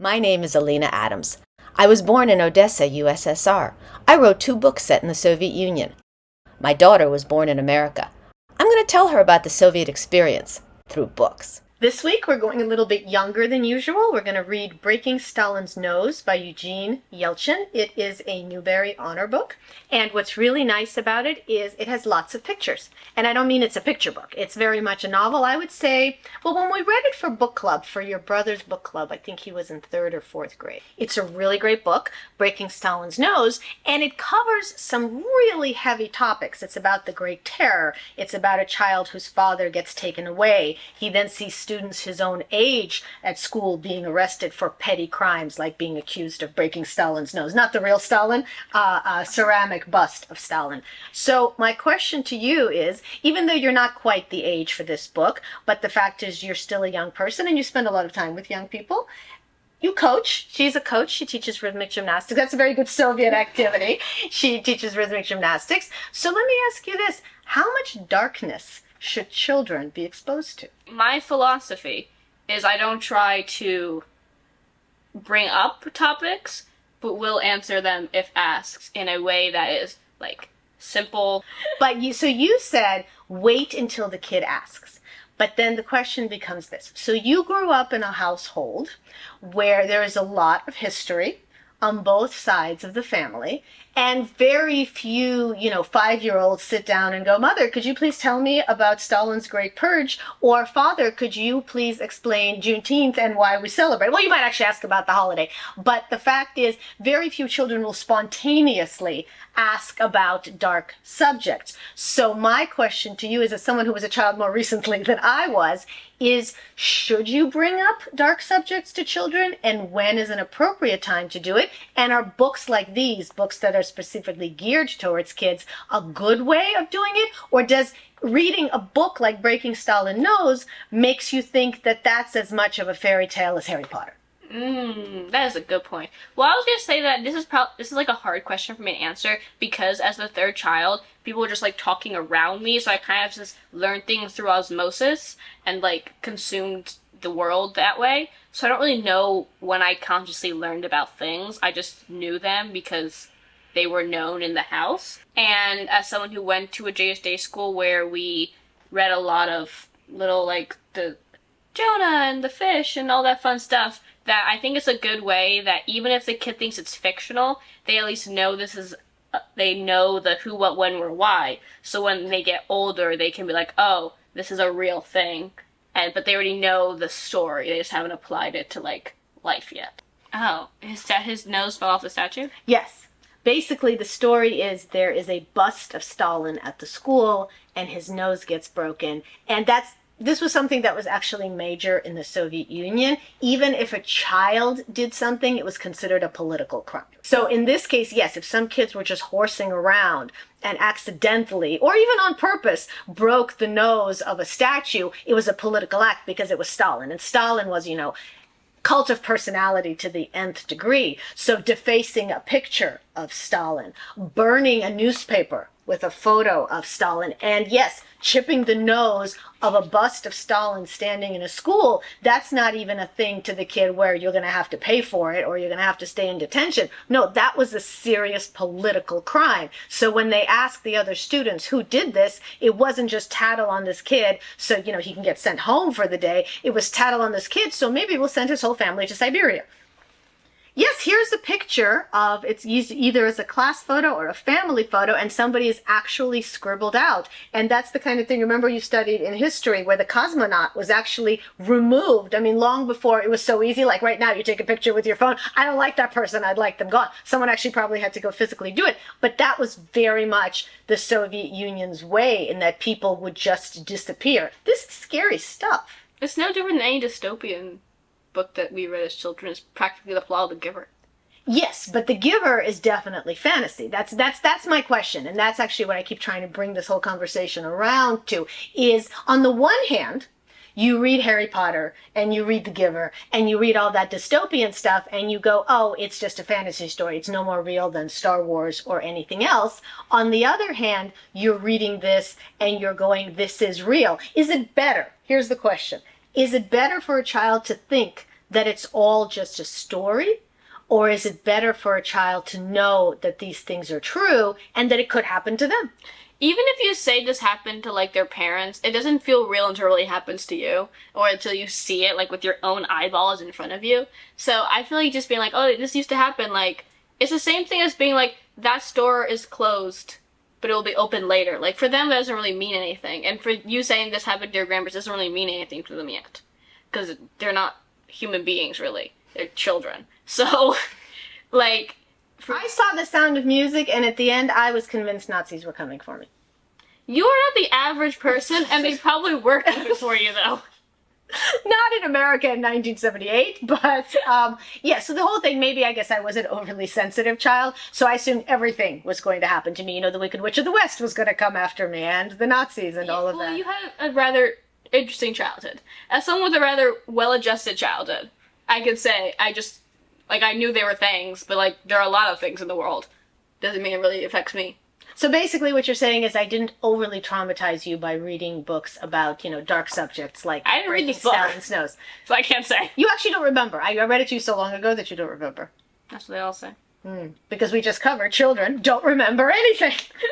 My name is Alina Adams. I was born in Odessa, USSR. I wrote 2 books set in the Soviet Union. My daughter was born in America. I'm going to tell her about the Soviet experience through books. This week we're going a little bit younger than usual. We're going to read Breaking Stalin's Nose by Eugene Yelchin. It is a Newbery Honor book, and what's really nice about it is it has lots of pictures. And I don't mean it's a picture book. It's very much a novel. I would say, well, when we read it for book club, for your brother's book club, I think he was in 3rd or 4th grade. It's a really great book, Breaking Stalin's Nose, and it covers some really heavy topics. It's about the Great Terror. It's about a child whose father gets taken away. He then sees students his own age at school being arrested for petty crimes like being accused of breaking Stalin's nose. Not the real Stalin, a ceramic bust of Stalin. So my question to you is, even though you're not quite the age for this book, but the fact is you're still a young person and you spend a lot of time with young people, you coach. She's a coach. She teaches rhythmic gymnastics. That's a very good Soviet activity. She teaches rhythmic gymnastics. So let me ask you this. How much darkness should children be exposed to? My philosophy is I don't try to bring up topics, but will answer them if asked in a way that is, like, simple. But you said wait until the kid asks. But then the question becomes this. So you grew up in a household where there is a lot of history on both sides of the family, and very few, 5-year-olds sit down and go, Mother, could you please tell me about Stalin's Great Purge? Or Father, could you please explain Juneteenth and why we celebrate? Well, you might actually ask about the holiday, but the fact is very few children will spontaneously ask about dark subjects. So my question to you is, as someone who was a child more recently than I was, is should you bring up dark subjects to children, and when is an appropriate time to do it? And are books like these, books that are specifically geared towards kids, a good way of doing it? Or does reading a book like Breaking Stalin's Nose makes you think that that's as much of a fairy tale as Harry Potter? That is a good point. Well, I was gonna say that this is like a hard question for me to answer, because as the 3rd child, people were just like talking around me, so I kind of just learned things through osmosis and like consumed the world that way. So I don't really know when I consciously learned about things. I just knew them because they were known in the house. And as someone who went to a JSJ school where we read a lot of little, like, the Jonah and the fish and all that fun stuff, that I think it's a good way that even if the kid thinks it's fictional, they at least know they know the who, what, when, where, why. So when they get older, they can be like, oh, this is a real thing. But they already know the story. They just haven't applied it to, like, life yet. Oh, his nose fell off the statue? Yes. Basically, the story is there is a bust of Stalin at the school, and his nose gets broken. And this was something that was actually major in the Soviet Union. Even if a child did something, it was considered a political crime. So in this case, yes, if some kids were just horsing around and accidentally, or even on purpose, broke the nose of a statue, it was a political act because it was Stalin. And Stalin was, cult of personality to the nth degree. So defacing a picture of Stalin, burning a newspaper with a photo of Stalin, and yes, chipping the nose of a bust of Stalin standing in a school, that's not even a thing to the kid where you're going to have to pay for it or you're going to have to stay in detention. No, that was a serious political crime. So when they asked the other students who did this, it wasn't just tattle on this kid so, he can get sent home for the day. It was tattle on this kid, so maybe we'll send his whole family to Siberia. Yes, here's a picture of, it's used either as a class photo or a family photo, and somebody is actually scribbled out. And that's the kind of thing, remember you studied in history where the cosmonaut was actually removed. I mean, long before it was so easy, like right now you take a picture with your phone. I don't like that person, I'd like them gone. Someone actually probably had to go physically do it. But that was very much the Soviet Union's way, in that people would just disappear. This is scary stuff. It's no different than any dystopian book that we read as children. Is practically the plot of The Giver. Yes, but The Giver is definitely fantasy. That's my question, and that's actually what I keep trying to bring this whole conversation around to, is on the one hand, you read Harry Potter, and you read The Giver, and you read all that dystopian stuff, and you go, oh, it's just a fantasy story. It's no more real than Star Wars or anything else. On the other hand, you're reading this, and you're going, this is real. Is it better? Here's the question. Is it better for a child to think that it's all just a story? Or is it better for a child to know that these things are true and that it could happen to them? Even if you say this happened to like their parents, it doesn't feel real until it really happens to you, or until you see it like with your own eyeballs in front of you. So I feel like just being like, oh, this used to happen, like it's the same thing as being like that store is closed, but it will be open later. Like for them, that doesn't really mean anything, and for you saying this happened to your grandparents doesn't really mean anything to them yet, because they're not human beings really; they're children. So, like. I saw The Sound of Music, and at the end, I was convinced Nazis were coming for me. You are not the average person, and they probably were coming for you, though. Not in America in 1978, but yeah, so the whole thing, maybe I guess I was an overly sensitive child, so I assumed everything was going to happen to me. You know, the Wicked Witch of the West was going to come after me, and the Nazis and all of that. Well, you had a rather interesting childhood. As someone with a rather well-adjusted childhood, I could say I knew there were things, but, like, there are a lot of things in the world. Doesn't mean it really affects me. So basically what you're saying is I didn't overly traumatize you by reading books about, you know, dark subjects like I didn't read breaking this book. Stalin's nose. So I can't say. You actually don't remember. I read it to you so long ago that you don't remember. That's what they all say. Because we just covered children don't remember anything.